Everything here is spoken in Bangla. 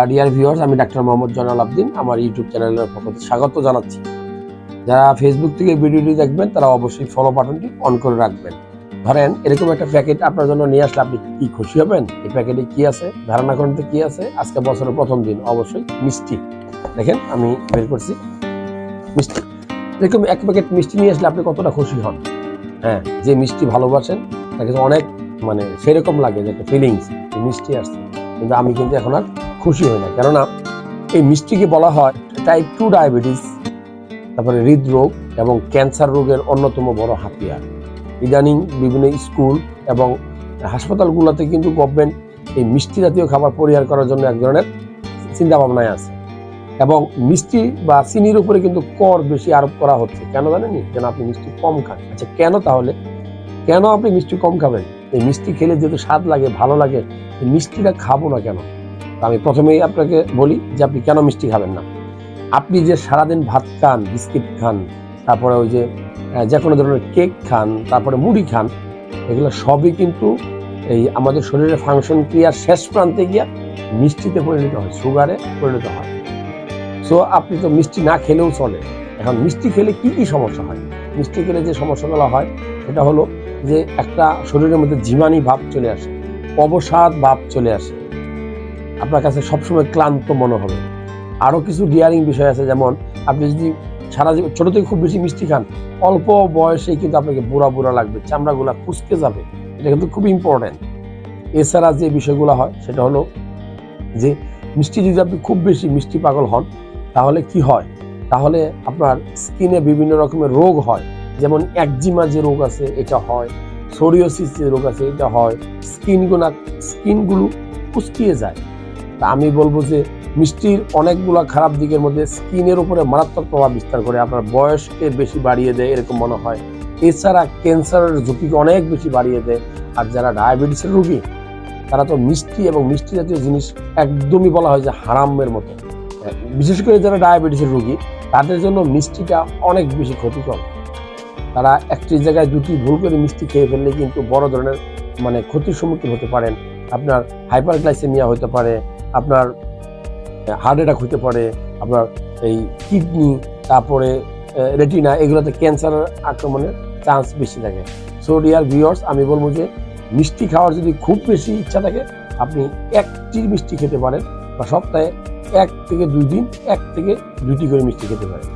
ডিয়ার ভিউয়ার্স, আমি ডাক্তার মোহাম্মদ জয়নাল আবদিন আমার ইউটিউব চ্যানেলের পক্ষ থেকে স্বাগত জানাচ্ছি। যারা ফেসবুক থেকে ভিডিওটি দেখবেন তারা অবশ্যই ফলো বাটনটি অন করে রাখবেন। ধরেন এরকম একটা প্যাকেট আপনার জন্য নিয়ে আসলে আপনি কি খুশি হবেন? এই প্যাকেটে কি আছে, ধারণা করেন কি আছে? আজকে বছরের প্রথম দিন, অবশ্যই মিষ্টি। দেখেন আমি বের করছি মিষ্টি। এরকম এক প্যাকেট মিষ্টি নিয়ে আসলে আপনি কতটা খুশি হন? হ্যাঁ, যে মিষ্টি ভালোবাসেন তাকে অনেক সেরকম লাগে যে একটা ফিলিংস, মিষ্টি আসছে। কিন্তু আমি কিন্তু এখন আর খুশি হই না, কেননা এই মিষ্টিকে বলা হয় টাইপ 2 ডায়াবেটিস, তারপরে হৃদরোগ এবং ক্যান্সার রোগের অন্যতম বড় হাতিয়ার। ইদানিং বিভিন্ন স্কুল এবং হাসপাতালগুলোতে কিন্তু গভর্নমেন্ট এই মিষ্টি জাতীয় খাবার পরিহার করার জন্য এক ধরনের চিন্তা ভাবনায় আছে, এবং মিষ্টি বা চিনির উপরে কিন্তু কর বেশি আরোপ করা হচ্ছে। কেন জানেননি? যেন আপনি মিষ্টি কম খান। আচ্ছা, কেন তাহলে কেন আপনি মিষ্টি কম খাবেন? এই মিষ্টি খেলে যেহেতু স্বাদ লাগে, ভালো লাগে, এই মিষ্টিটা খাবো না কেন? আমি প্রথমেই আপনাকে বলি যে আপনি কেন মিষ্টি খাবেন না। আপনি যে সারাদিন ভাত খান, বিস্কিট খান, তারপরে ওই যে কোনো ধরনের কেক খান, তারপরে মুড়ি খান, এগুলো সবই কিন্তু এই আমাদের শরীরের ফাংশন ক্রিয়ার শেষ প্রান্তে গিয়া মিষ্টিতে পরিণত হয়, সুগারে পরিণত হয়। সো আপনি তো মিষ্টি না খেলেও চলে। এখন মিষ্টি খেলে কি কি সমস্যা হয়? মিষ্টি খেলে যে সমস্যাগুলো হয় সেটা হলো যে একটা শরীরের মধ্যে ঝিমানি ভাব চলে আসে, অবসাদ ভাব চলে আসে, আপনার কাছে সবসময় ক্লান্ত মনে হবে। আরও কিছু ডিয়ারিং বিষয় আছে, যেমন আপনি যদি সারা ছোট থেকে খুব বেশি মিষ্টি খান, অল্প বয়সেই কিন্তু আপনাকে বুড়া বুড়া লাগবে, চামড়াগুলা কুঁচকে যাবে। এটা কিন্তু খুব ইম্পর্টেন্ট। এছাড়া যে বিষয়গুলো হয় সেটা হলো যে মিষ্টি যদি আপনি খুব বেশি মিষ্টি পাগল হন, তাহলে কি হয়? তাহলে আপনার স্কিনে বিভিন্ন রকমের রোগ হয়, যেমন একজিমা যে রোগ আছে এটা হয়, সোরিয়াসিস যে রোগ আছে এটা হয়, স্কিনগুলো কুঁচকিয়ে যায়। তা আমি বলবো যে মিষ্টির অনেকগুলো খারাপ দিকের মধ্যে স্কিনের উপরে মারাত্মক প্রভাব বিস্তার করে, আপনার বয়সকে বেশি বাড়িয়ে দেয় এরকম মনে হয়। এছাড়া ক্যান্সারের ঝুঁকিকে অনেক বেশি বাড়িয়ে দেয়। আর যারা ডায়াবেটিসের রোগী, তারা তো মিষ্টি এবং মিষ্টি জাতীয় জিনিস একদমই বলা হয় যে হারামের মতো। বিশেষ করে যারা ডায়াবেটিসের রোগী, তাদের জন্য মিষ্টিটা অনেক বেশি ক্ষতিকর। তারা একটি জায়গায় দুটি ভুল করে মিষ্টি খেয়ে ফেললে কিন্তু বড় ধরনের ক্ষতির সম্মুখীন হতে পারেন। আপনার হাইপারগ্লাইসেমিয়া হতে পারে, আপনার হার্ট অ্যাটাক হতে পারে, আপনার এই কিডনি, তারপরে রেটিনা, এগুলোতে ক্যান্সারের আক্রমণের চান্স বেশি থাকে। সো ডিয়ার ভিউয়ার্স, আমি বলবো যে মিষ্টি খাওয়ার যদি খুব বেশি ইচ্ছা থাকে, আপনি একটি মিষ্টি খেতে পারেন, বা সপ্তাহে 1 থেকে 2 দিন 1 থেকে 2টি করে মিষ্টি খেতে পারেন।